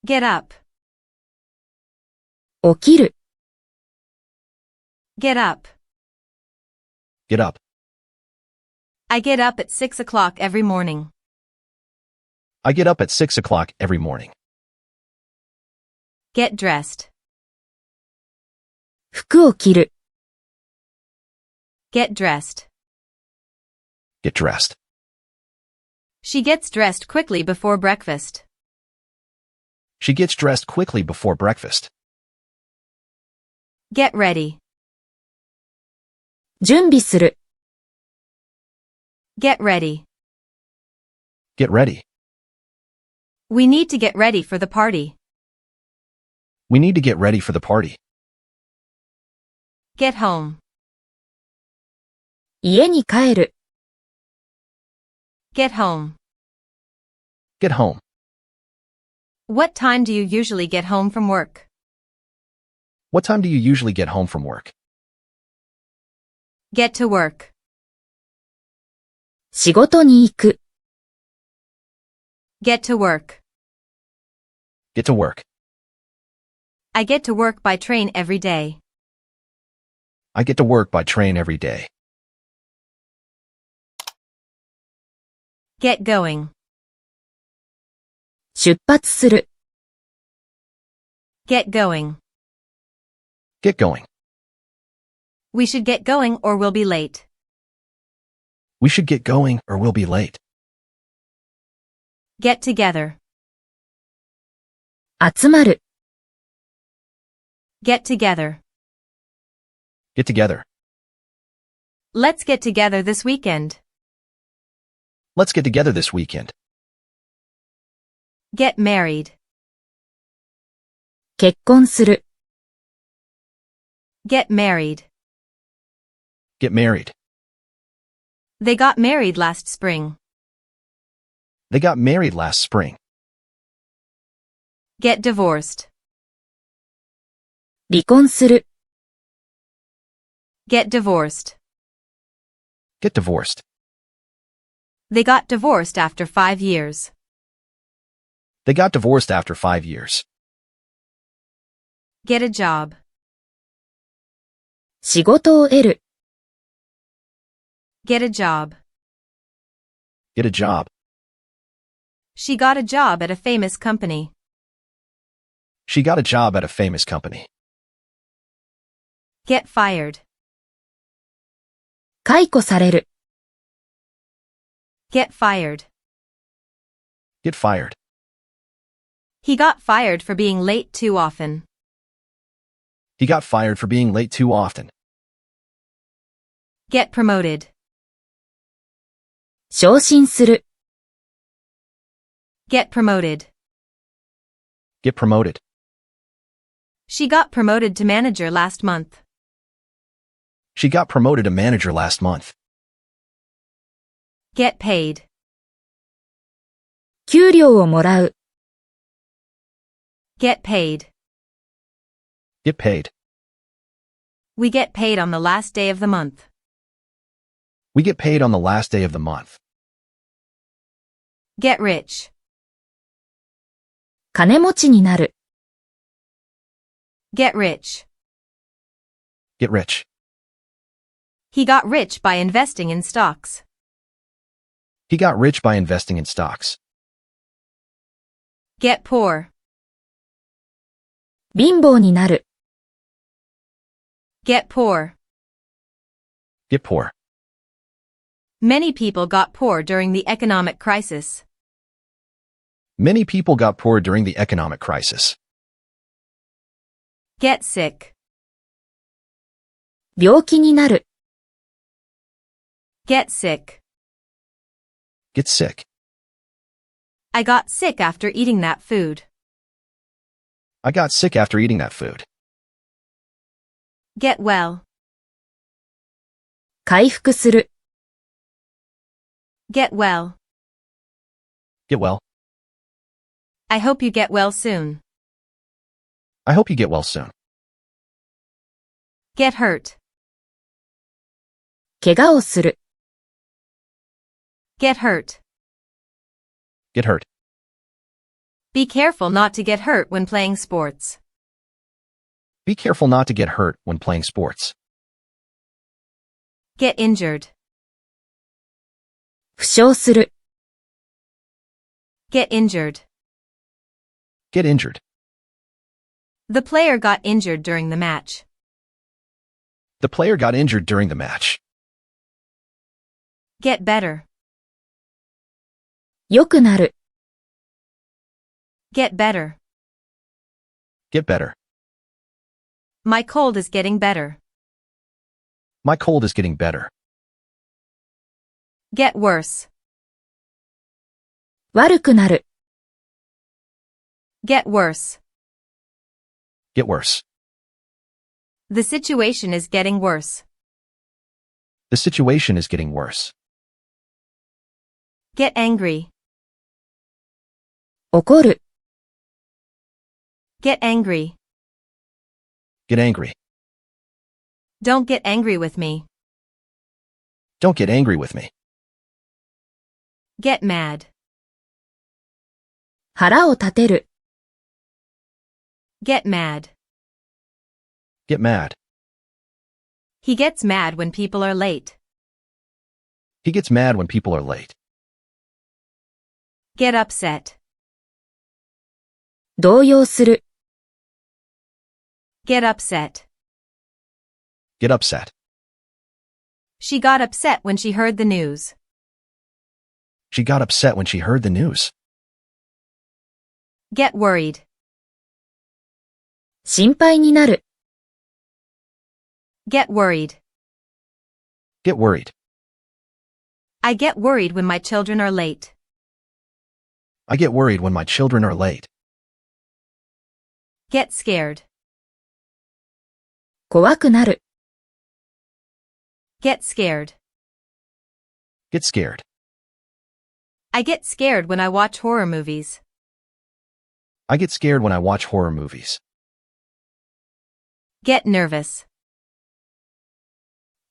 Get up. 起きる、 Get up. Get up. I get up at 6 o'clock every morning. I get up at 6 o'clock every morning. Get dressed. 服を着る、 Get dressed. Get dressed. She gets dressed quickly before breakfast. She gets dressed quickly before breakfast. Get ready. 準備する、 Get ready. Get ready. We need to get ready for the party. We need to get ready for the party. Get home. 家に帰る、 Get home. Get home. What time do you usually get home from work? What time do you usually get home from work? Get to work. 仕事に行く、 Get to work. Get to work. I get to work by train every day. I get to work by train every day. Get going. 出発する、 Get going. Get going. We should get going or we'll be late. We should get going or we'll be late. Get together. 集まる、 Get together. Get together. Let's get together this weekend. Let's get together this weekend. Get married. 結婚する、 Get married. Get married. They got married last spring. They got married last spring. Get divorced. 離婚する、 Get divorced. Get divorced. They got divorced after 5 years. They got divorced after 5 years. Get a job. 仕事を得る、 Get a job. Get a job. She got a job at a famous company. She got a job at a famous company. Get fired. 解雇される、 Get fired. Get fired. He got fired for being late too often. He got fired for being late too often. Get promoted. 昇進する、 Get promoted. Get promoted. She got promoted to manager last month. She got promoted to manager last month. Get paid. 給料をもらう、 Get paid. Get paid. We get paid on the last day of the month. We get paid on the last day of the month. Get rich. 金持ちになる、 Get rich. Get rich. He got rich by investing in stocks. He got rich by investing in stocks. Get poor. 貧乏になる、 Get poor. Get poor. Many people got poor during the economic crisis. Many people got poor during the economic crisis. Get sick. 病気になる、 Get sick. Get sick. I got sick after eating that food. I got sick after eating that food. Get well. 回復する、 Get well. Get well. I hope you get well soon. I hope you get well soon. Get hurt. 怪我をする、 Get hurt. Get hurt. Be careful not to get hurt when playing sports. Be careful not to get hurt when playing sports. Get injured. 負傷する。Get injured. Get injured. The player got injured during the match. The player got injured during the match. Get better. 良くなる。Get better. Get better. My cold is getting better. My cold is getting better. Get worse. 悪くなる。Get worse. Get worse. The situation is getting worse. The situation is getting worse. Get angry. 怒る。Get angry. Get angry. Don't get angry with me. Don't get angry with me. Get mad. 腹を立てる。Get mad. Get mad. He gets mad when people are late. He gets mad when people are late. Get upset. 動揺する。Get upset. Get upset. She got upset when she heard the news. She got upset when she heard the news. Get worried. 心配になる。Get worried. Get worried. I get worried when my children are late. I get worried when my children are late. Get scared. 怖くなる。Get scared. Get scared. I get scared when I watch horror movies. I get scared when I watch horror movies. Get nervous.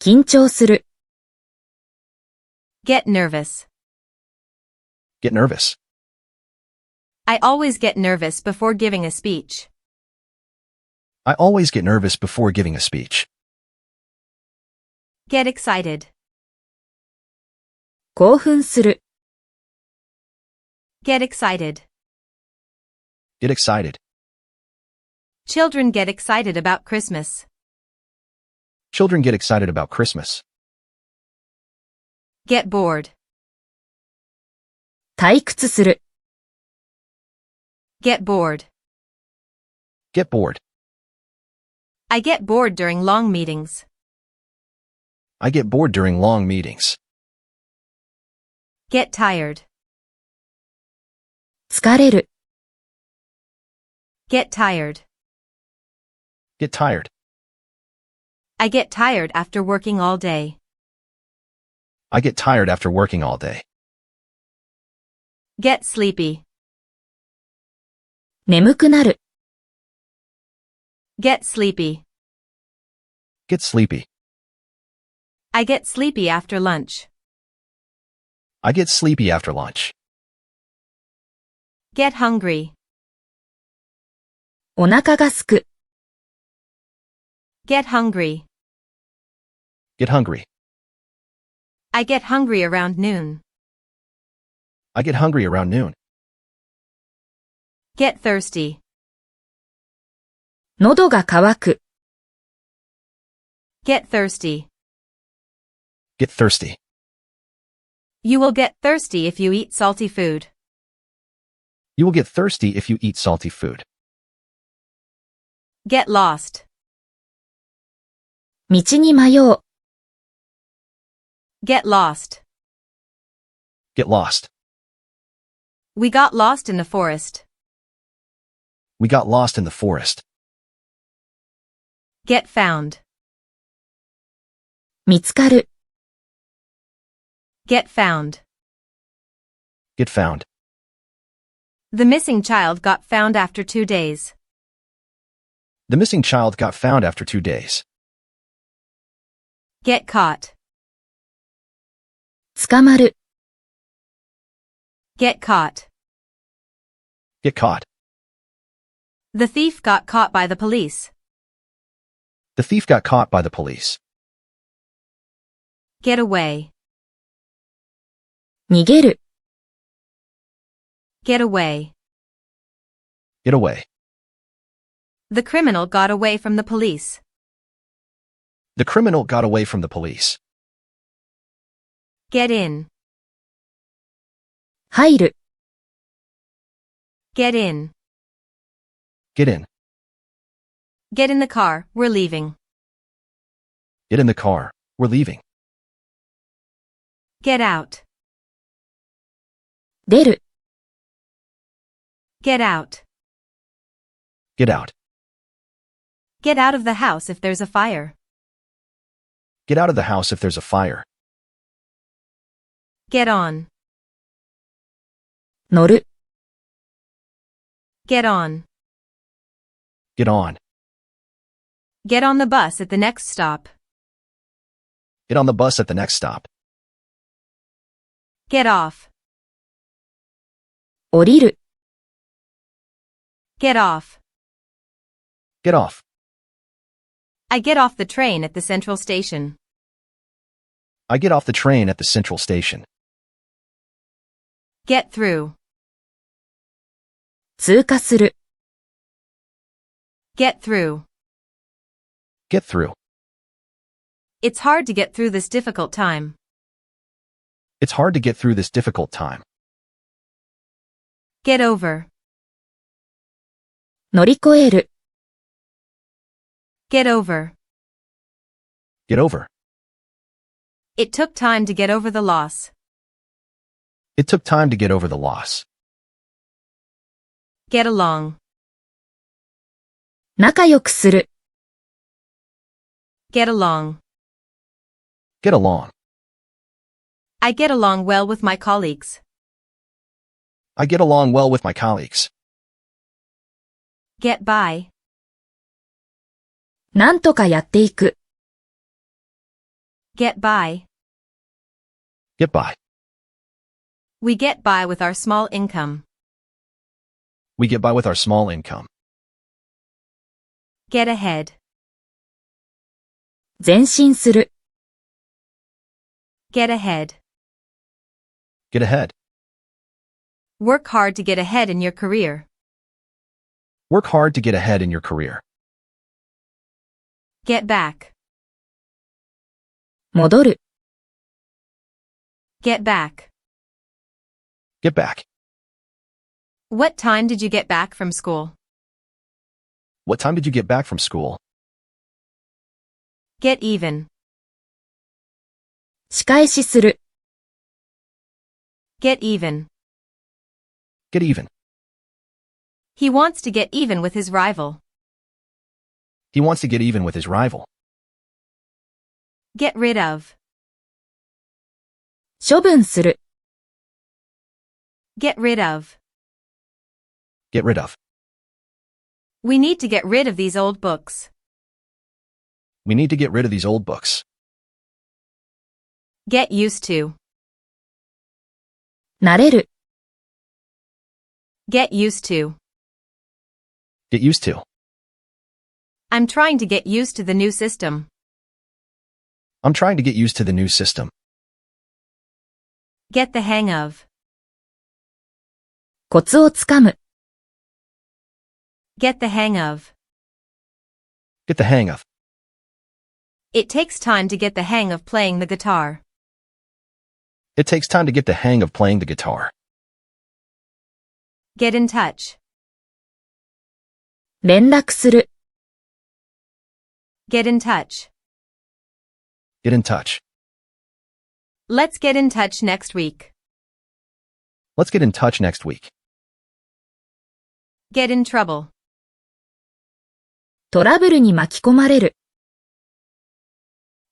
緊張する。Get nervous. Get nervous. I always get nervous before giving a speech. I always get nervous before giving a speech. Get excited. 興奮する。Get excited. Get excited. Children get excited about Christmas. Children get excited about Christmas. Get bored. 退屈する。Get bored. Get bored. I get bored during long meetings. I get bored during long meetings. Get tired. 疲れる。Get tired. Get tired. I get tired after working all day. I get tired after working all day. Get sleepy. 眠くなる。Get sleepy. Get sleepy. I get sleepy after lunch. I get sleepy after lunch. Get hungry. お腹がすく。Get hungry. Get hungry. I get hungry around noon. I get hungry around noon. Get thirsty. 喉が渇く。Get thirsty. Get thirsty. You will get thirsty if you eat salty food. You will get thirsty if you eat salty food. Get lost. 道に迷う。Get lost. Get lost. We got lost in the forest. We got lost in the forest. Get found. 見つかる。Get found. Get found. The missing child got found after 2 days. The missing child got found after 2 days. Get caught. 捕まる。Get caught. Get caught. The thief got caught by the police. The thief got caught by the police. Get away. 逃げる。Get away. Get away. The criminal got away from the police. The criminal got away from the police. Get in. 入る。Get in. Get in. Get in the car, we're leaving. Get in the car. We're leaving. Get out. 出る。Get out. Get out. Get out of the house if there's a fire. Get out of the house if there's a fire. Get on. 乗る。Get on. Get on. Get on the bus at the next stop. Get on the bus at the next stop. Get off. 降りる。Get off. Get off. I get off the train at the central station. I get off the train at the central station. Get through. 通過する。Get through. Get through. It's hard to get through this difficult time. It's hard to get through this difficult time. Get over. 乗り越える。Get over. Get over. It took time to get over the loss. It took time to get over the loss. Get along. 仲良くする。Get along. Get along. I get along well with my colleagues. I get along well with my colleagues. Get by. なんとかやっていく。Get by. Get by. We get by with our small income. We get by with our small income. Get ahead. 前進する。Get ahead. Get ahead. Work hard to get ahead in your career. Work hard to get ahead in your career. Get back. 戻る。Get back. Get back. What time did you get back from school? What time did you get back from school? Get even. 仕返しする。Get even. Get even. He wants to get even with his rival. He wants to get even with his rival. Get rid of. 処分する。Get rid of. Get rid of. We need to get rid of these old books. We need to get rid of these old books. Get used to. 慣れる。Get used to. Get used to. I'm trying to get used to the new system. I'm trying to get used to the new system. Get the hang of. コツをつかむ。Get the hang of. Get the hang of. It takes time to get the hang of playing the guitar. It takes time to get the hang of playing the guitar. Get in touch. 連絡する。Get in touch. Get in touch. Let's get in touch next week. Let's get in touch next week. Get in trouble. トラブルに巻き込まれる。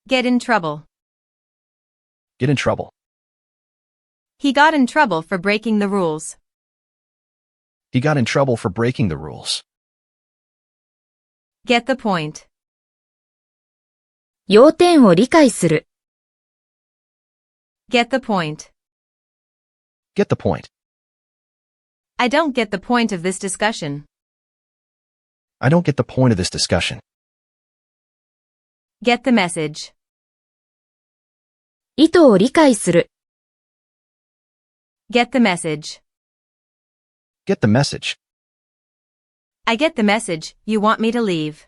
Get in trouble. Get in trouble. He got in trouble for breaking the rules. He got in trouble for breaking the rules. Get the point. 要点を理解する。Get the point. Get the point. I don't get the point of this discussion. I don't get the point of this discussion. Get the message. 意図を理解する。Get the message. Get the message. I get the message, you want me to leave.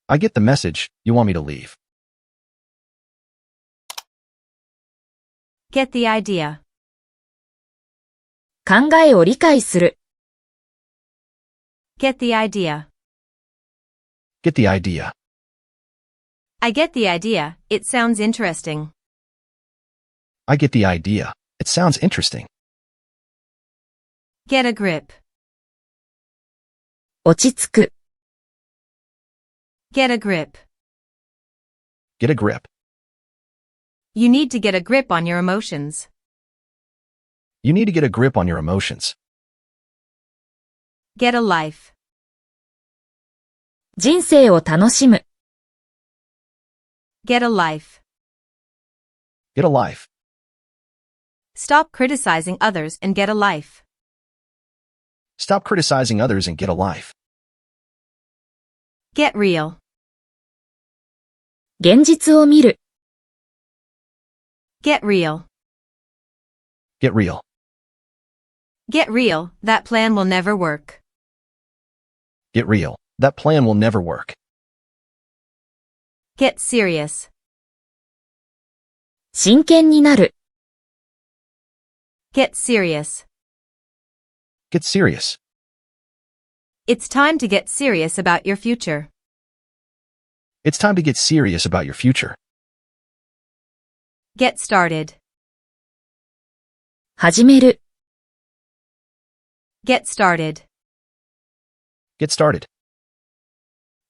I get the message, you want me to leave. Get the idea. 考えを理解する。Get the idea. Get the idea. I get the idea, it sounds interesting. I get the idea. It sounds interesting. Get a grip. 落ち着く。Get a grip. Get a grip. You need to get a grip on your emotions. You need to get a grip on your emotions. Get a life. 人生を楽しむ。Get a life. Get a life. Stop criticizing others and get a life. Stop criticizing others and get a life. Get real. 現実を見る。Get real. Get real. Get real, that plan will never work. Get real. That plan will never work. Get serious. 真剣になる。Get serious. Get serious. It's time to get serious about your future. It's time to get serious about your future. Get started. 始める。Get started. Get started.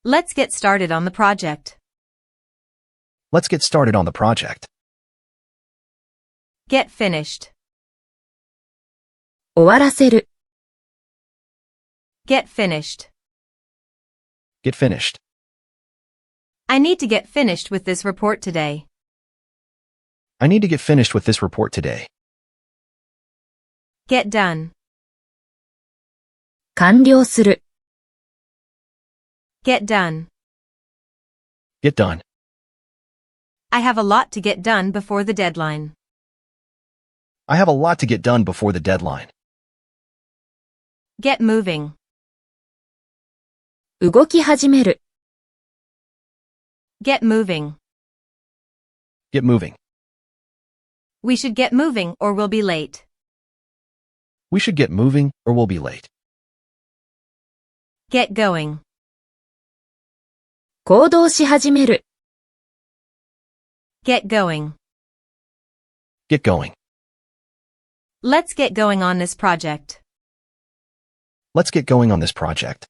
Let's get started on the project. Let's get started on the project. Get finished. 終わらせる。Get finished. Get finished. I need to get finished with this report today. I need to get finished with this report today. Get done. 完了する。Get done. Get done. I have a lot to get done before the deadline. I have a lot to get done before the deadline. Get moving. 動き始める。Get moving. Get moving. We should get moving or we'll be late. We should get moving or we'll be late. Get going. 行動し始める。Get going. Get going. Let's get going on this project. Let's get going on this project.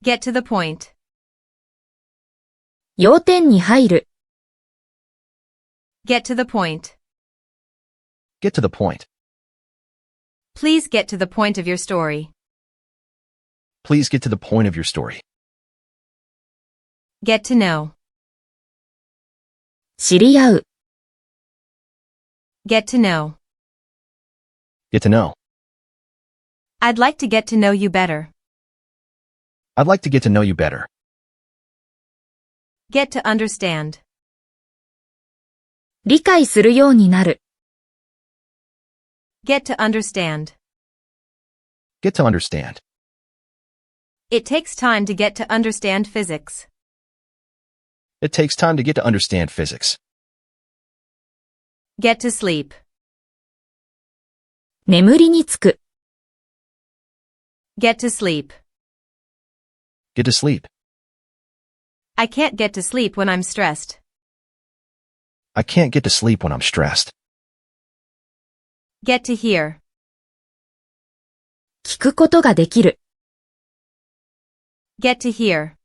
Get to the point. 要点に入る。Get to the point. Get to the point. Please get to the point of your story. Please get to the point of your story. Get to know. 知り合う。Get to know. Get to know. I'd like to get to know you better. I'd like to get to know you better. Get to understand. 理解するようになる。Get to understand. Get to understand. It takes time to get to understand physics. It takes time to get to understand physics. Get to sleep. 眠りにつく。Get to sleep. Get to sleep. I can't get to sleep when I'm stressed. I can't get to sleep when I'm stressed. Get to hear. 聞くことができる。Get to hear.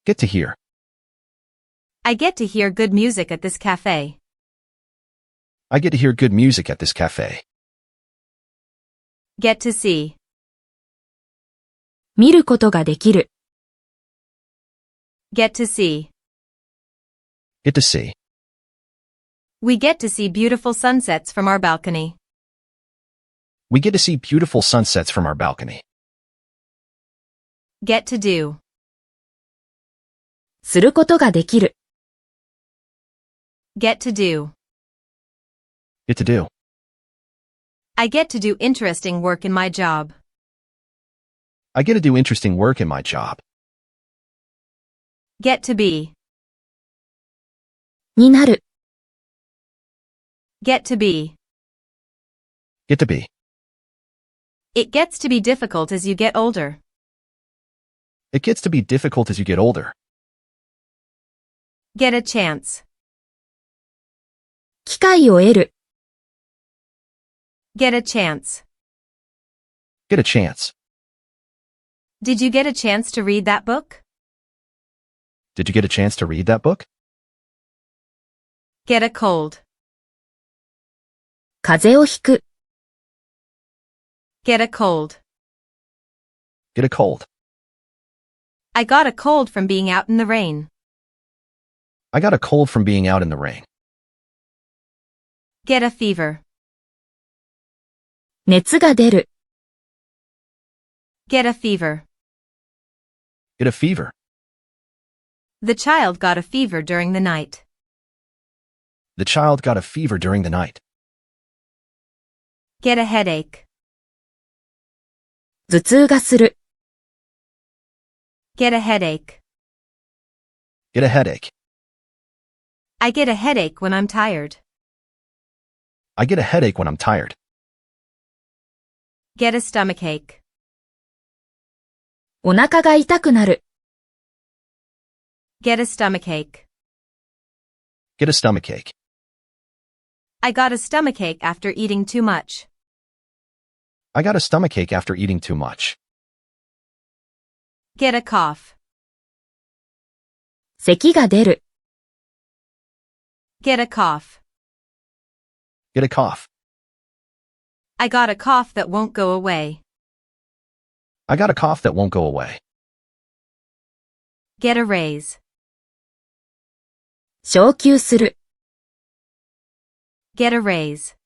Get to hear. I get to hear good music at this cafe. I get to hear good music at this cafe. Get to see. 見ることができる。Get to see. Get to see. We get to see beautiful sunsets from our balcony. We get to see beautiful sunsets from our balcony. Get to do. することができる。Get to do. Get to do. I get to do interesting work in my job. I get to do interesting work in my job. Get to be. になる。Get to be. Get to be. It gets to be difficult as you get older. It gets to be difficult as you get older. Get a chance. 機会を得る。Get a chance. Get a chance. Did you get a chance to read that book? Did you get a chance to read that book? Get a cold. 風邪をひく。Get a cold. Get a cold. I got a cold from being out in the rain. I got a cold from being out in the rain. Get a fever. 熱が出る。Get a fever. Get a fever. The child got a fever during the night. The child got a fever during the night. Get a headache. 頭痛がする。Get a headache. Get a headache. I get a headache when I'm tired. I get a headache when I'm tired. Get a stomachache. お腹が痛くなる。Get a stomachache. Get a stomachache. I got a stomachache after eating too much. I got a stomachache after eating too much. Get a cough. 咳が出る。Get a cough. Get a cough. I got a cough that won't go away. I got a cough that won't go away. Get a raise. 昇給する。Get a raise.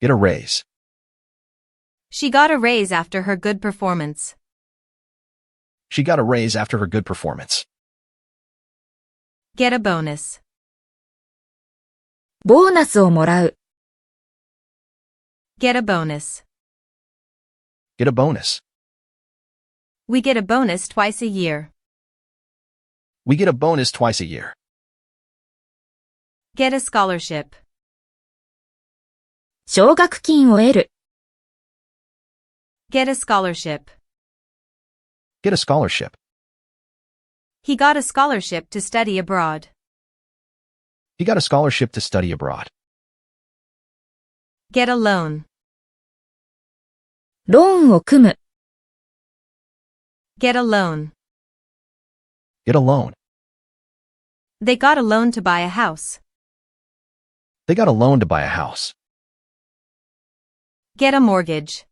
Get a raise. She got a raise after her good performance. She got a raise after her good performance. Get a bonus. ボーナスをもらう。Get a bonus. Get a bonus. We get a bonus twice a year. We get a bonus twice a year. Get a scholarship. 奨学金を得る。Get a scholarship. Get a scholarship. He got a scholarship to study abroad. He got a scholarship to study abroad. Get a loan. ローンを組む。Get a loan. Get a loan. They got a loan to buy a house. They got a loan to buy a house. Get a mortgage.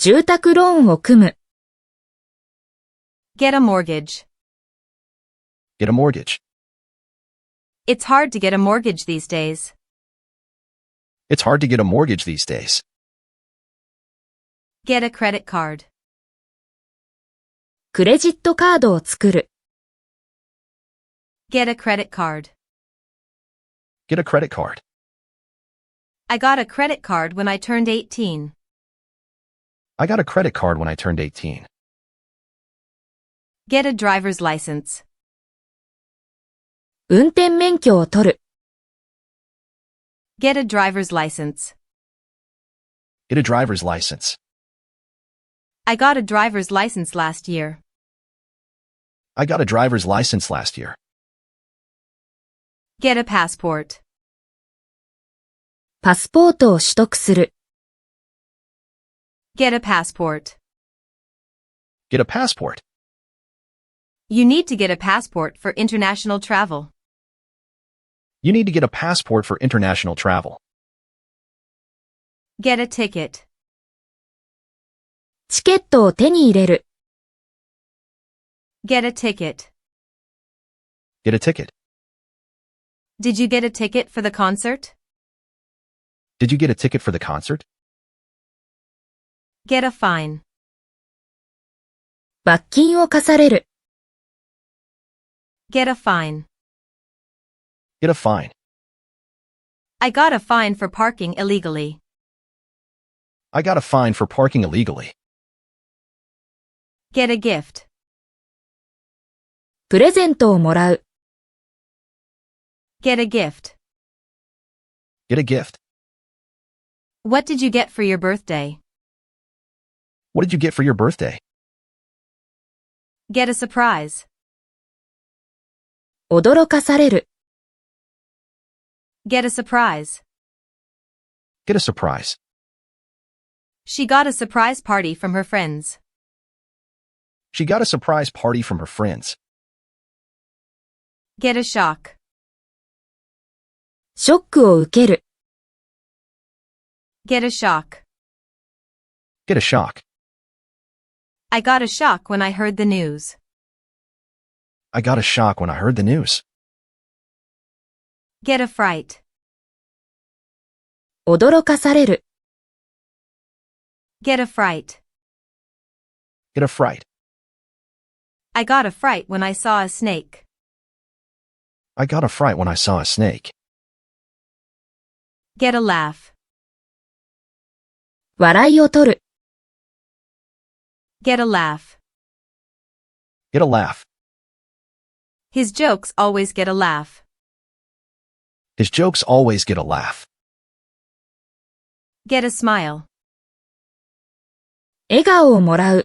住宅ローンを組む。Get a mortgage. Get a mortgage. It's hard to get a mortgage these days. It's hard to get a mortgage these days. Get a credit card. クレジットカードを作る。Get a credit card. Get a credit card. I got a credit card when I turned 18. I got a credit card when I turned 18. Get a driver's license. 運転免許を取る。Get a driver's license. Get a driver's license. I got a driver's license last year. I got a driver's license last year. Get a passport. パスポートを取得する。Get a passport. Get a passport. You need to get a passport for international travel. You need to get a passport for international travel. Get a ticket. チケットを手に入れる。Get a ticket. Get a ticket. Did you get a ticket for the concert? Did you get a ticket for the concert? Get a fine. 罰金を課される。Get a fine. Get a fine. I got a fine for parking illegally. I got a fine for parking illegally. Get a gift. プレゼントをもらう。Get a gift. Get a gift. What did you get for your birthday? What did you get for your birthday? Get a surprise. 驚かされる。Get a surprise. Get a surprise. She got a surprise party from her friends. She got a surprise party from her friends. Get a shock. ショックを受ける。Get a shock. Get a shock. I got a shock when I heard the news. I got a shock when I heard the news. Get a fright. 驚かされる。Get a fright. Get a fright. I got a fright when I saw a snake. I got a fright when I saw a snake. Get a laugh. 笑いを取る。Get a laugh. Get a laugh. His jokes always get a laugh. His jokes always get a laugh. Get a smile. 笑顔をもらう。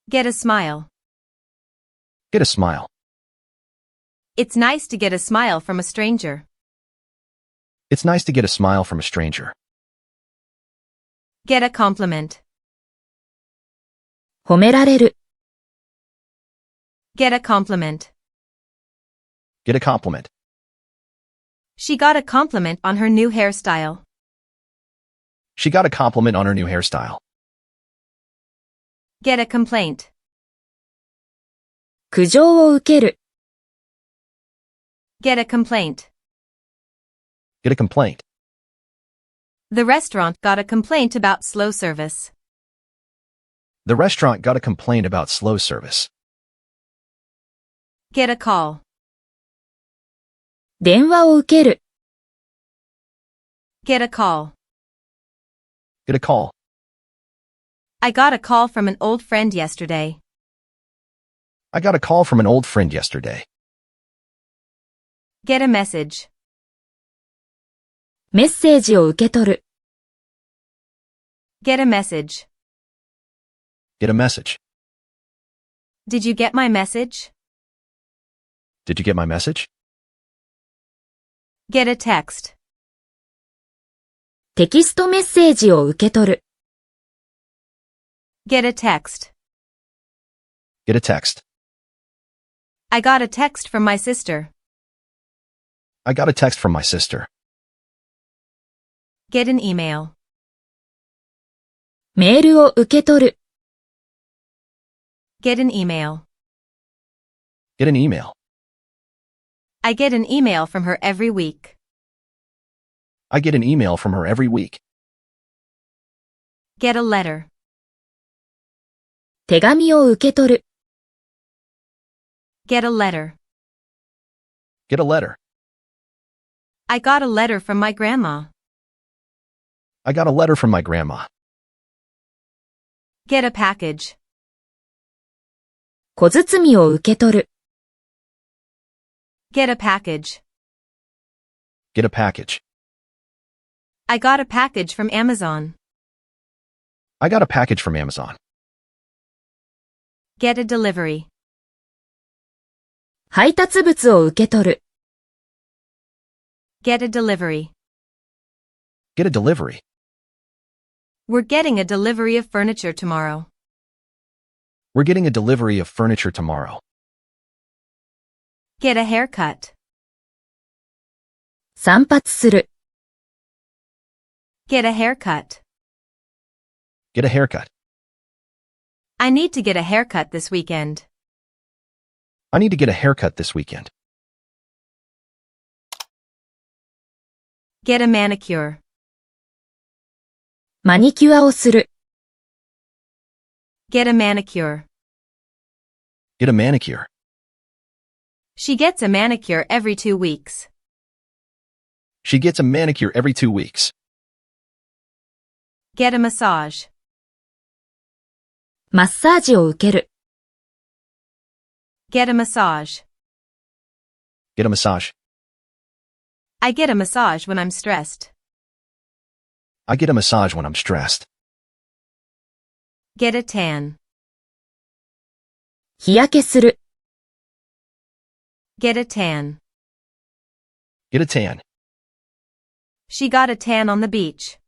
Get a smile. Get a smile. It's nice to get a smile from a stranger. It's nice to get a smile from a stranger. Get a compliment. 褒められる。Get a compliment. Get a compliment. She got a compliment on her new hairstyle. She got a compliment on her new hairstyle. Get a complaint. 苦情を受ける。Get a complaint. Get a complaint. The restaurant got a complaint about slow service. The restaurant got a complaint about slow service. Get a call. 電話を受ける。Get a call. Get a call. I got a call from an old friend yesterday. I got a call from an old friend yesterday. Get a message. メッセージを受け取る。Get a message. Get a message. Did you get my message? Did you get my message? Get a text. テキストメッセージを受け取る。Get a text. Get a text. I got a text from my sister. I got a text from my sister. Get an email. メールを受け取る。Get an email. Get an email. I get an email from her every week. I get an email from her every week. Get a letter. 手紙を受け取る。Get a letter. Get a letter. I got a letter from my grandma. I got a letter from my grandma. Get a package. 小包を受け取る。Get a package. Get a package. I got a package from Amazon. I got a package from Amazon. Get a delivery. 配達物を受け取る。Get a delivery. Get a delivery. We're getting a delivery of furniture tomorrow. We're getting a delivery of furniture tomorrow. Get a haircut. 散髪する。Get a haircut. Get a haircut. I need to get a haircut this weekend. I need to get a haircut this weekend. Get a manicure. マニキュアをする。Get a manicure. Get a manicure. She gets a manicure every 2 weeks. She gets a manicure every 2 weeks. Get a massage. マッサージを受ける。Get a massage. Get a massage. I get a massage when I'm stressed. I get a massage when I'm stressed. Get a tan. 日焼けする。Get a tan. Get a tan. She got a tan on the beach.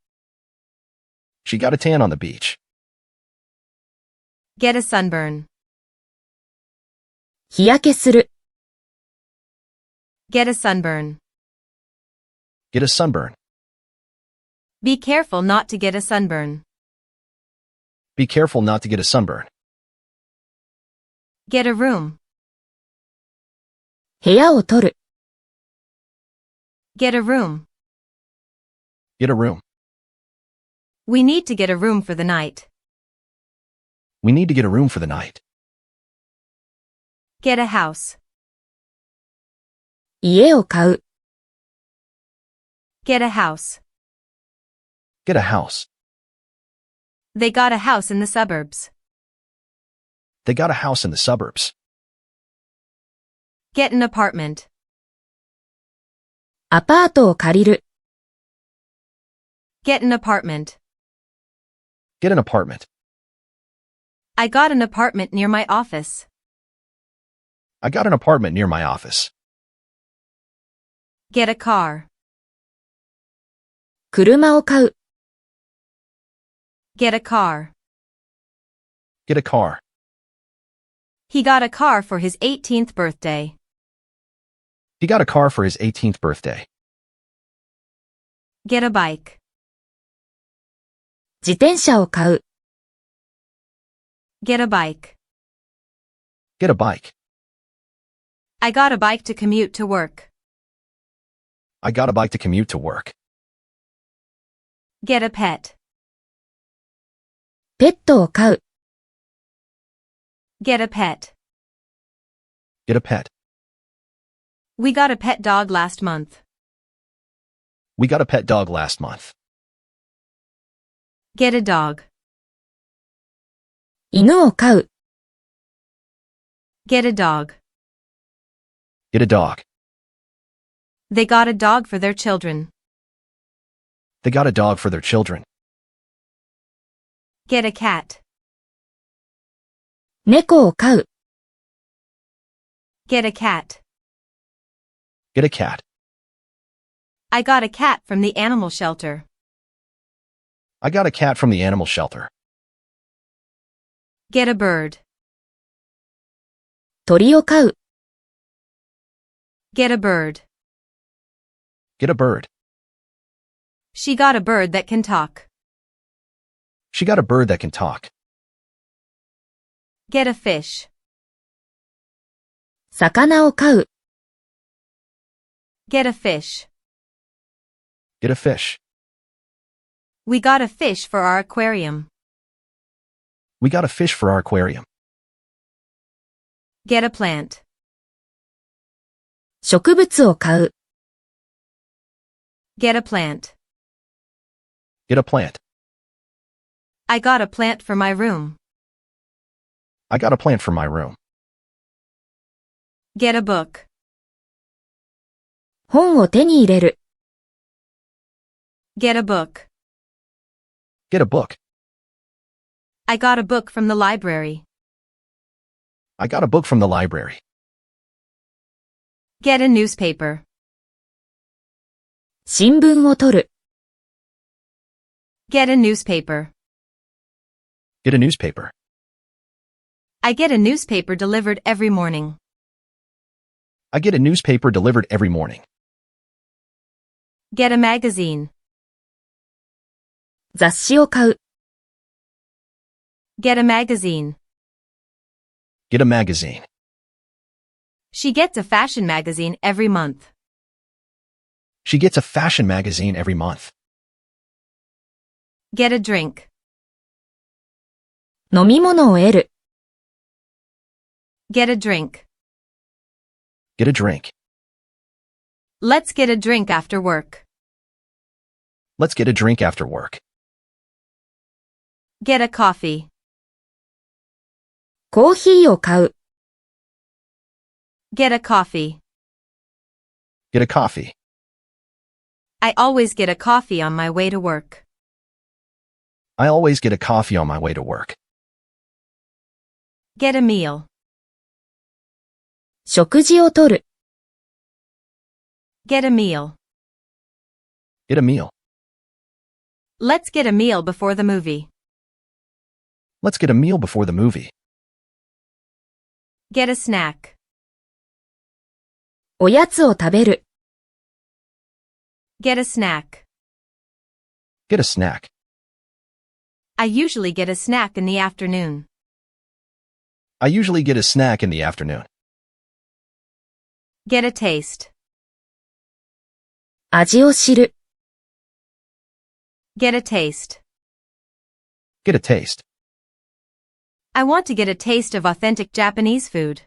She got a tan on the beach. Get a sunburn. 日焼けする。Get a sunburn. Get a sunburn. Be careful not to get a sunburn. Be careful not to get a sunburn. Get a room. 部屋を取る。Get a room. Get a room. We need to get a room for the night. We need to get a room for the night. Get a house. 家を買う。Get a house. Get a house. They got a house in the suburbs. They got a house in the suburbs. Get an apartment. アパートを借りる。Get an apartment. Get an apartment. I got an apartment near my office. I got an apartment near my office. Get a car. 車を買う。Get a car. Get a car. He got a car for his 18th birthday. He got a car for his 18th birthday. Get a bike. 自転車を買う。Get a bike. Get a bike. I got a bike to commute to work. I got a bike to commute to work. Get a pet. ペットを飼う。Get a pet. Get a pet. We got a pet dog last month. We got a pet dog last month. Get a dog. 犬を飼う。Get a dog. Get a dog. They got a dog for their children. They got a dog for their children. Get a cat. 猫を飼う。Get a cat. Get a cat. I got a cat from the animal shelter. I got a cat from the animal shelter. Get a bird. 鳥を飼う。Get a bird. Get a bird. She got a bird that can talk. She got a bird that can talk. Get a fish. 魚を飼う。Get a fish. Get a fish. We got a fish for our aquarium. We got a fish for our aquarium. Get a plant. 植物を飼う。Get a plant. Get a plant. I got a plant for my room. I got a plant for my room. Get a book. 本を手に入れる。Get a book. Get a book. I got a book from the library. I got a book from the library. Get a newspaper. 新聞を取る。Get a newspaper. Get a newspaper. I get a newspaper delivered every morning. I get a newspaper delivered every morning. Get a magazine. 雑誌を買う。Get a magazine. Get a magazine. She gets a fashion magazine every month. She gets a fashion magazine every month. Get a drink. 飲み物を得る。Get a drink. Get a drink. Let's get a drink after work. Let's get a drink after work. Get a coffee. コーヒーを買う。Get a coffee. Get a coffee. I always get a coffee on my way to work. I always get a coffee on my way to work. Get a meal. 食事をとる。Get a meal. Get a meal. Let's get a meal before the movie. Let's get a meal before the movie. Get a snack. おやつを食べる。Get a snack. Get a snack. I usually get a snack in the afternoon. I usually get a snack in the afternoon. Get a taste. 味を知る。Get a taste. Get a taste. I want to get a taste of authentic Japanese food.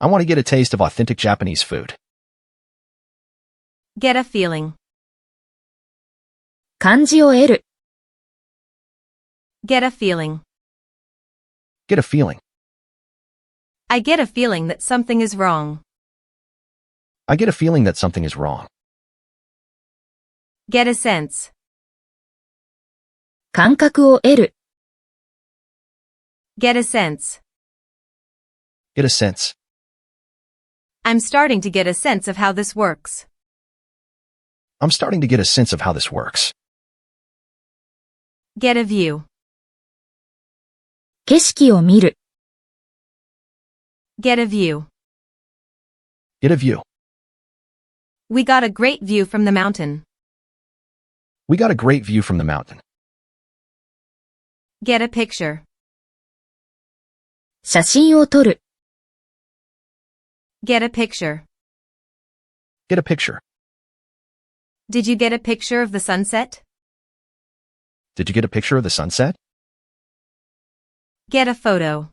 I want to get a taste of authentic Japanese food. Get a feeling. 感じを得る。Get a feeling. Get a feeling. I get a feeling that something is wrong. I get a feeling that something is wrong. Get a sense. 感覚を得る。Get a sense. Get a sense. I'm starting to get a sense of how this works. I'm starting to get a sense of how this works. Get a view. 景色を見る。Get a view. Get a view. We got a great view from the mountain. We got a great view from the mountain. Get a picture. 写真を撮る。Get a picture. Get a picture. Did you get a picture of the sunset? Did you get a picture of the sunset? Get a photo.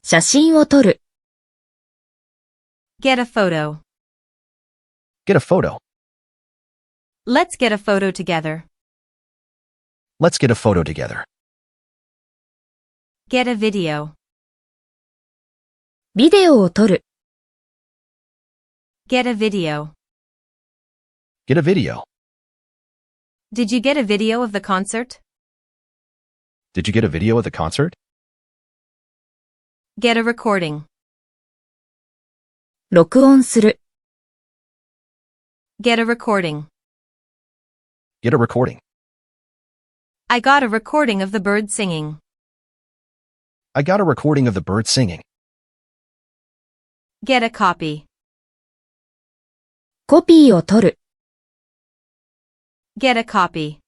写真を撮る。Get a photo. Get a photo. Let's get a photo together. Let's get a photo together. Get a video. ビデオを撮る。Get a video. Get a video. Did you get a video of the concert? Did you get a video of the concert? Get a recording. 録音する。Get a recording. Get a recording. I got a recording of the bird singing. I got a recording of the bird singing. Get a copy. コピーを取る。Get a copy.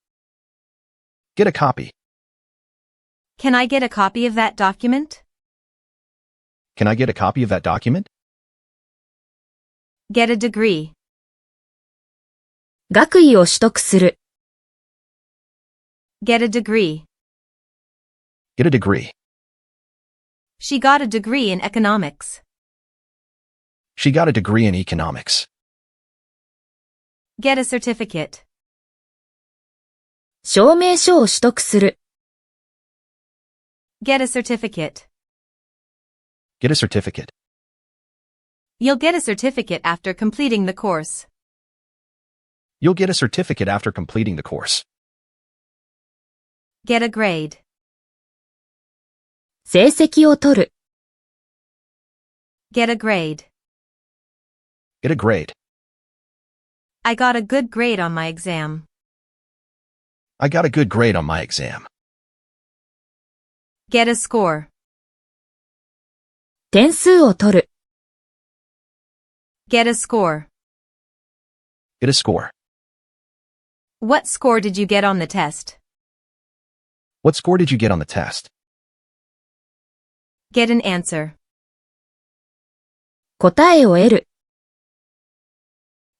Get a copy. Can I get a copy of that document? Can I get a copy of that document? Get a degree. 学位を取得する。Get a degree. Get a degree. She got a degree in economics. She got a degree in economics. Get a certificate. 証明書を取得する。Get a certificate. Get a certificate. You'll get a certificate after completing the course. You'll get a certificate after completing the course. Get a grade. 成績を取る。Get a grade. Get a grade. I got a good grade on my exam. I got a good grade on my exam. Get a score. 点数を取る。Get a score. Get a score. What score did you get on the test? What score did you get on the test? Get an answer. 答えを得る。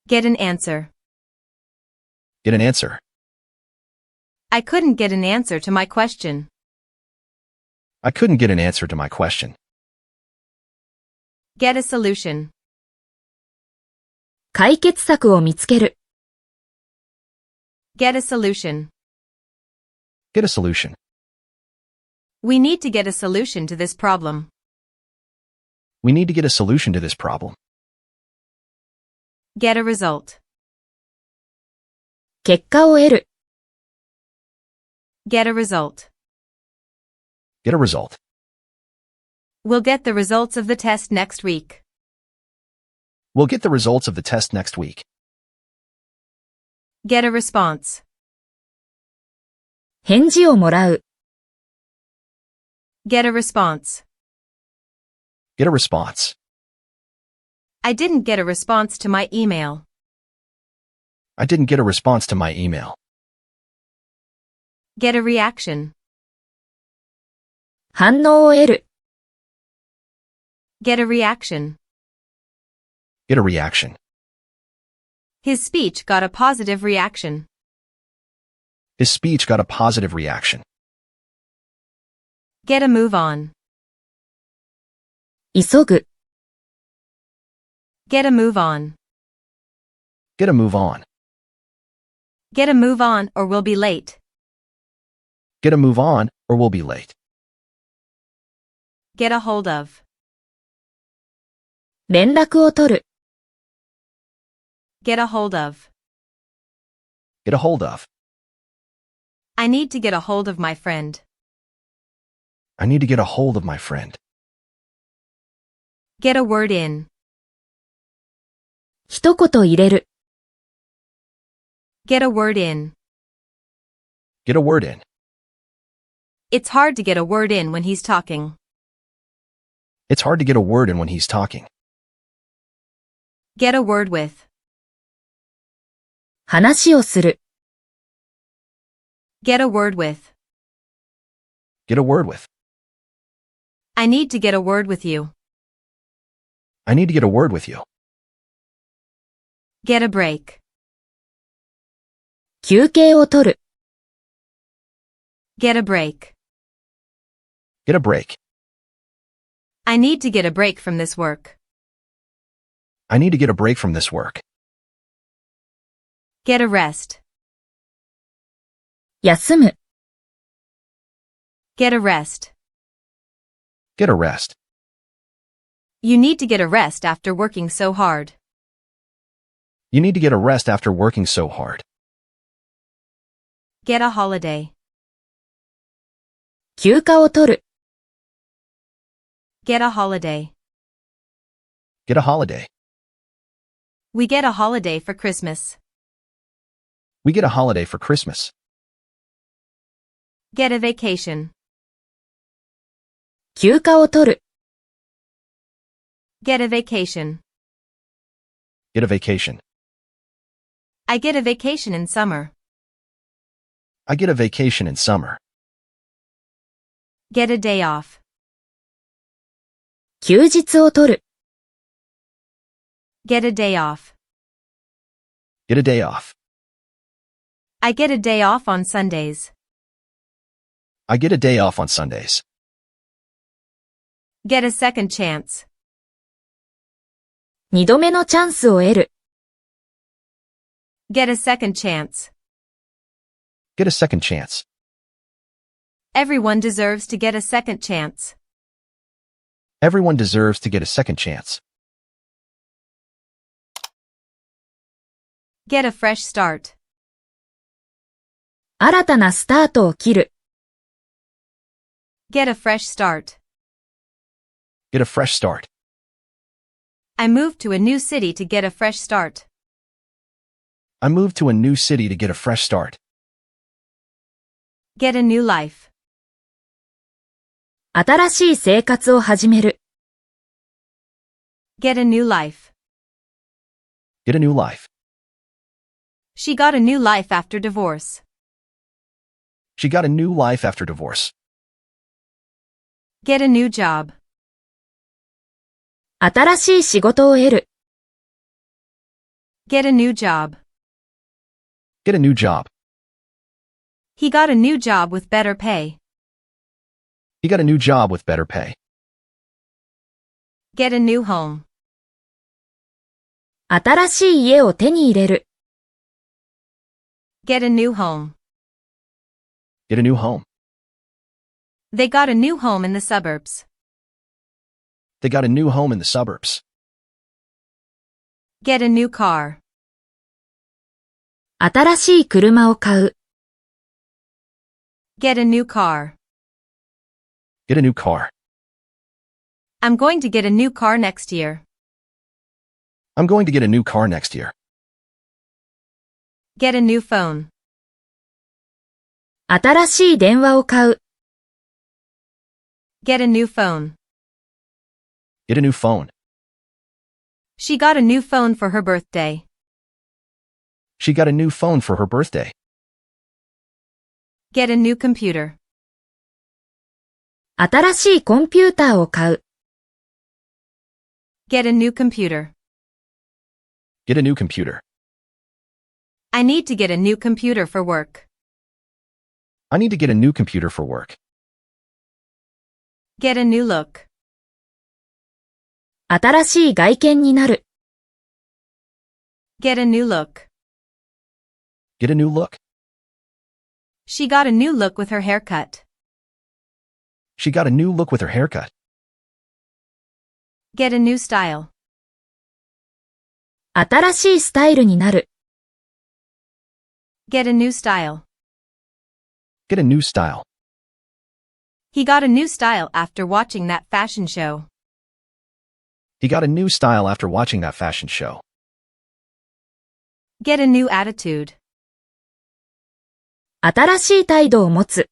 Get an answer. Get an answer. I couldn't get an answer to my question. I couldn't get an answer to my question. Get a solution. 解決策を見つける。Get a solution. Get a solution. We need to get a solution to this problem. We need to get a solution to this problem. Get a result. 結果を得る。Get a result. Get a result. We'll get the results of the test next week. We'll get the results of the test next week. Get a response. 返事をもらう。Get a response. Get a response. I didn't get a response to my email. I didn't get a response to my email. Get a reaction. 反応を得る。Get a reaction. Get a reaction. His speech got a positive reaction. His speech got a positive reaction. Get a move on. 急ぐ。Get a move on. Get a move on. Get a move on or we'll be late. Get a move on, or we'll be late. Get a hold of. 連絡を取る。Get a hold of. Get a hold of. I need to get a hold of my friend. I need to get a hold of my friend. Get a word in. 一言入れる。Get a word in. Get a word in. It's hard to get a word in when he's talking. It's hard to get a word in when he's talking. Get a word with. 話をする。Get a word with. Get a word with. I need to get a word with you. I need to get a word with you. Get a break. 休憩を取る。Get a break. Get a break. I need to get a break from this work. I need to get a break from this work. Get a rest. 休む。Get a rest. Get a rest. You need to get a rest after working so hard. You need to get a rest after working so hard. Get a holiday. 休暇を取る。Get a holiday. Get a holiday. We get a holiday for Christmas. We get a holiday for Christmas. Get a vacation. 休暇を取る。Get a vacation. Get a vacation. I get a vacation in summer. I get a vacation in summer. Get a day off. 休日を取る。Get a day off. Get a day off. I get a day off on Sundays. I get a day off on Sundays. Get a second chance. 二度目のチャンスを得る。Get a second chance. Get a second chance. Everyone deserves to get a second chance. Everyone deserves to get a second chance. Get a fresh start. 新たなスタートを切る。Get a fresh start. Get a fresh start. I moved to a new city to get a fresh start. I moved to a new city to get a fresh start. Get a new life. 新しい生活を始める。Get a new life. Get a new life. She got a new life after divorce. She got a new life after divorce. Get a new job. 新しい仕事を得る。Get a new job. Get a new job. He got a new job with better pay. He got a new job with better pay. Get a new home. 新しい家を手に入れる。Get a new home. Get a new home. They got a new home in the suburbs. They got a new home in the suburbs. Get a new car. 新しい車を買う。Get a new car. Get a new car. I'm going to get a new car next year. I'm going to get a new car next year. Get a new phone. 新しい電話を買う。Get a new phone. Get a new phone. She got a new phone for her birthday. She got a new phone for her birthday. Get a new computer. 新しいコンピューターを買う。Get a new computer. Get a new computer. I need to get a new computer for work. I need to get a new computer for work. Get a new look. 新しい外見になる。Get a new look. Get a new look. She got a new look with her haircut. She got a new look with her haircut. Get a new style. 新しいスタイルになる。Get a new style. Get a new style. He got a new style after watching that fashion show. He got a new style after watching that fashion show. Get a new attitude. 新しい態度を持つ。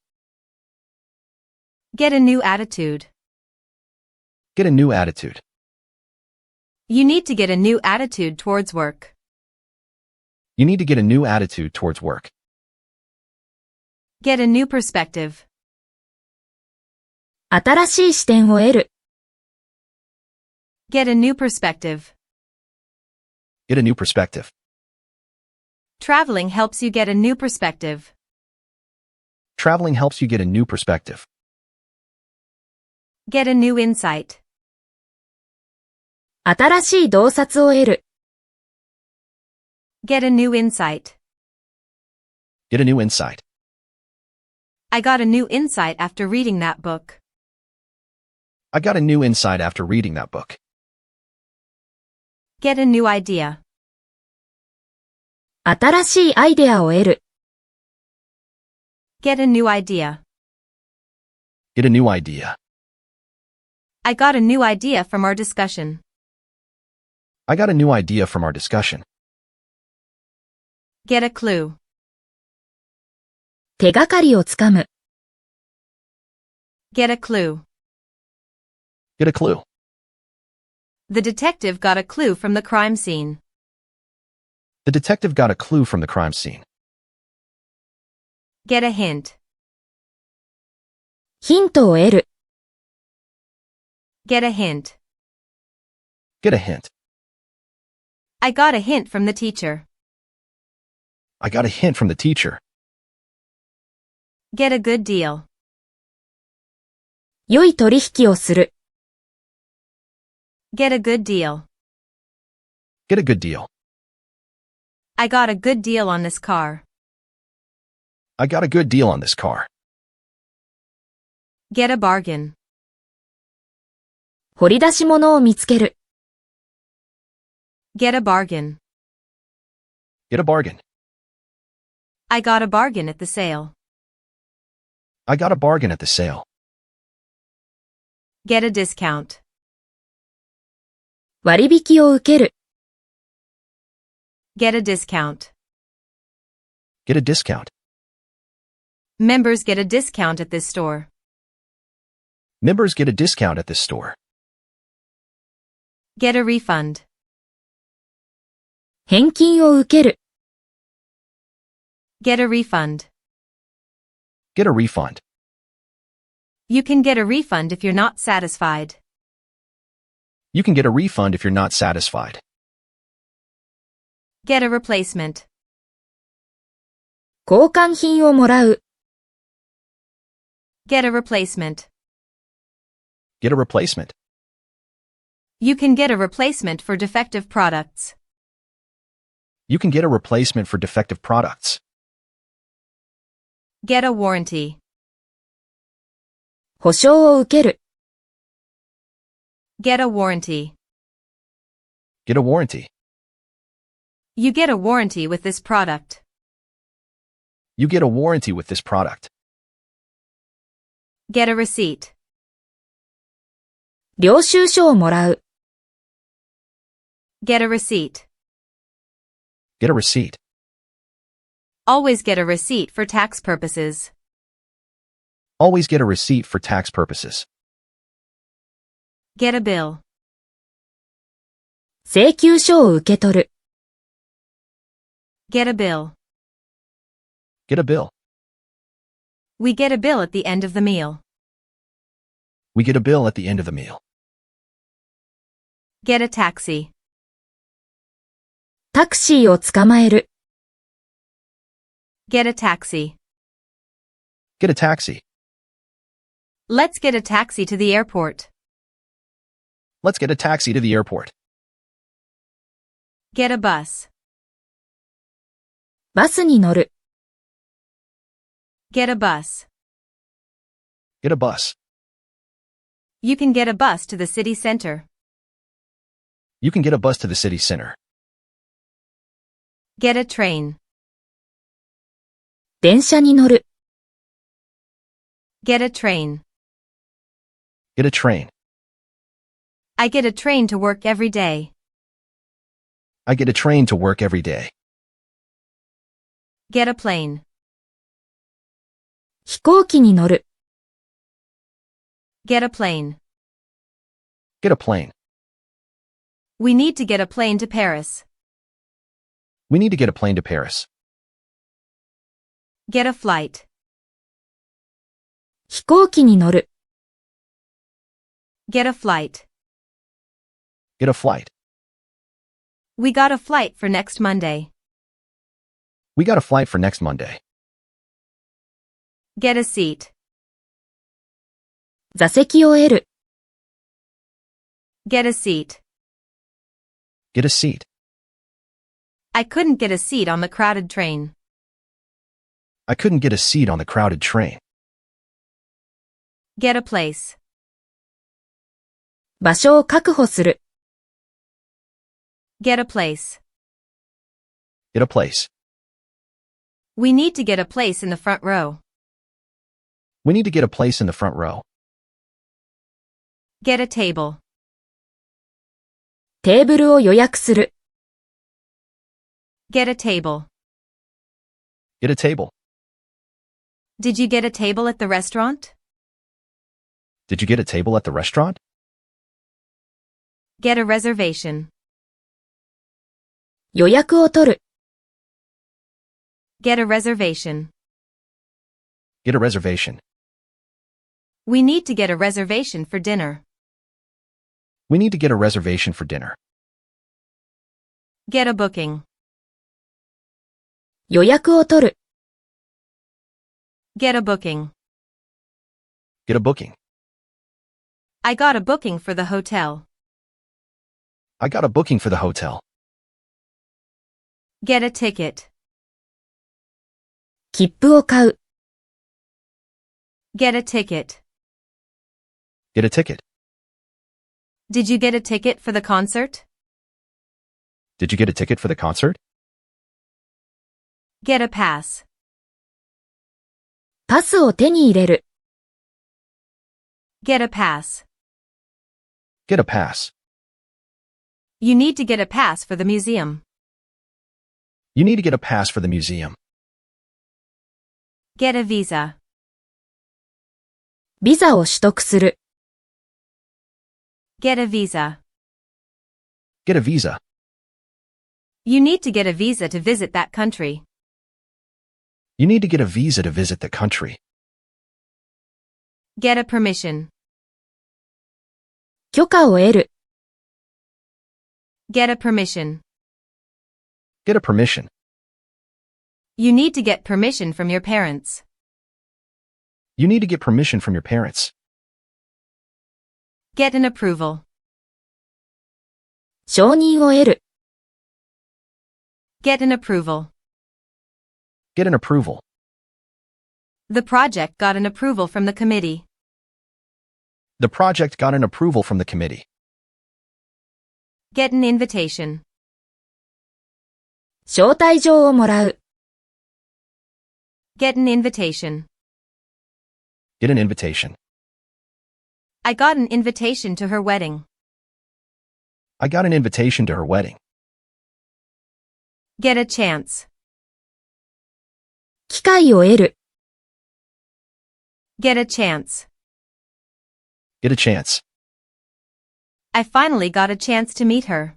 Get a new attitude. Get a new attitude. You need to get a new attitude towards work. You need to get a new attitude towards work. Get a new perspective. 新しい視点を得る。Get a new perspective. Get a new perspective. Traveling helps you get a new perspective. Traveling helps you get a new perspective. Get a new insight. 新しい洞察を得る。Get a new insight. Get a new insight. I got a new insight after reading that book. I got a new insight after reading that book. Get a new idea. 新しいアイデアを得る。Get a new idea. Get a new idea. I got a new idea from our discussion. I got a new idea from our discussion. Get a clue. 手がかりをつかむ。Get a clue. Get a clue. The detective got a clue from the crime scene. The detective got a clue from the crime scene. Get a hint. ヒントを得る。Get a hint. Get a hint. I got a hint from the teacher. I got a hint from the teacher. Get a good deal. 良い取引をする。Get a good deal. Get a good deal. I got a good deal on this car. I got a good deal on this car. Get a bargain. 掘り出し物を見つける。Get a bargain. Get a bargain. I got a bargain at the sale. I got a bargain at the sale. Get a discount. 割引を受ける。Get a discount. Get a discount. Members get a discount at this store. Members get a discount at this store. Get a refund. 返金を受ける。Get a refund. Get a refund. You can get a refund if you're not satisfied. You can get a refund if you're not satisfied. Get a replacement. 交換品をもらう。Get a replacement. Get a replacement. You can get a replacement for defective products. You can get a replacement for defective products. Get a warranty. 保証を受ける。Get a warranty. Get a warranty. You get a warranty with this product. You get a warranty with this product. Get a receipt. 領収書をもらう。Get a receipt. Get a receipt. Always get a receipt for tax purposes. Always get a receipt for tax purposes. Get a bill. 請求書を受け取る。Get a bill. Get a bill. We get a bill at the end of the meal. We get a bill at the end of the meal. Get a taxi. タクシーを捕まえる。Get a taxi. Get a taxi. Let's get a taxi to the airport. Let's get a taxi to the airport. Get a bus. バスに乗る。Get a bus. Get a bus. You can get a bus to the city center. You can get a bus to the city center. Get a train. 電車に乗る。Get a train. Get a train. I get a train to work every day. I get a train to work every day. Get a plane. 飛行機に乗る。Get a plane. Get a plane. We need to get a plane to Paris. We need to get a plane to Paris. Get a flight. 飛行機に乗る。Get a flight. Get a flight. We got a flight for next Monday. We got a flight for next Monday. Get a seat. 座席を得る。Get a seat. Get a seat. I couldn't get a seat on the crowded train. I couldn't get a seat on the crowded train. Get a place. 場所を確保する。Get a place. Get a place. We need to get a place in the front row. We need to get a place in the front row. Get a table. テーブルを予約する。Get a table. Get a table. Did you get a table at the restaurant? Did you get a table at the restaurant? Get a reservation. 予約を取る。Get a reservation. Get a reservation. We need to get a reservation for dinner. We need to get a reservation for dinner. Get a booking. 予約を取る。Get a booking. Get a booking. I got a booking for the hotel. I got a booking for the hotel. Get a ticket. 切符を買う。Get a ticket. Get a ticket. Did you get a ticket for the concert? Did you get a ticket for the concert? Get a pass. パスを手に入れる。Get a pass. Get a pass. You need to get a pass for the museum. You need to get a pass for the museum. Get a visa. ビザを取得する。Get a visa. Get a visa. You need to get a visa to visit that country. You need to get a visa to visit the country. Get a permission. 許可を得る。Get a permission. Get a permission. You need to get permission from your parents. You need to get permission from your parents. Get an approval. 承認を得る。Get an approval. Get an approval. The project got an approval from the committee. The project got an approval from the committee. Get an invitation. 招待状をもらう。Get an invitation. Get an invitation. I got an invitation to her wedding. I got an invitation to her wedding. Get a chance. 機会を得る。Get a chance. Get a chance. I finally got a chance to meet her.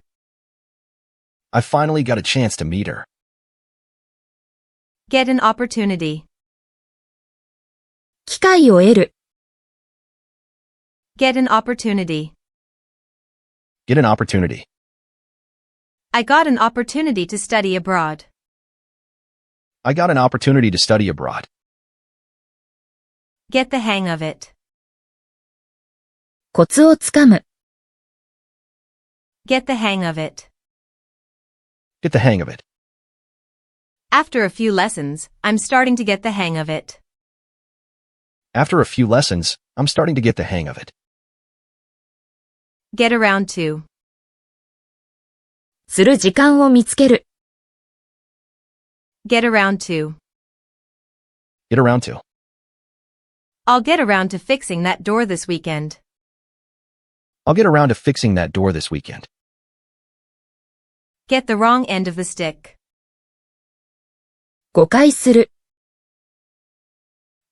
I finally got a chance to meet her. Get an opportunity. 機会を得る。Get an opportunity. Get an opportunity. I got an opportunity to study abroad. I got an opportunity to study abroad. Get the hang of it. コツをつかむ。Get the hang of it. Get the hang of it. After a few lessons, I'm starting to get the hang of it. After a few lessons, I'm starting to get the hang of it. Get around to. する時間を見つける。Get around to. Get around to. I'll get around to fixing that door this weekend. I'll get around to fixing that door this weekend. Get the wrong end of the stick. 誤解する。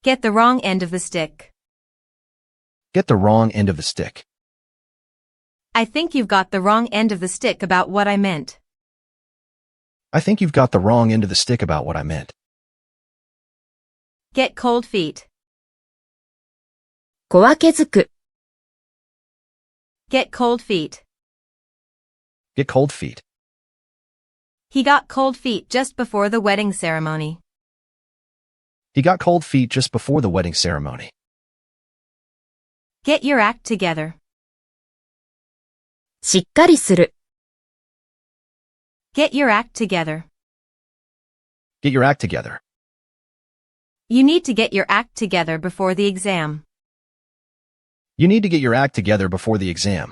Get the wrong end of the stick. Get the wrong end of the stick. I think you've got the wrong end of the stick about what I meant. I think you've got the wrong end of the stick about what I meant. Get cold feet. 小分けづく。Get cold feet. Get cold feet. He got cold feet just before the wedding ceremony. He got cold feet just before the wedding ceremony. Get your act together. しっかりする。Get your act together. Get your act together. You need to get your act together before the exam. You need to get your act together before the exam.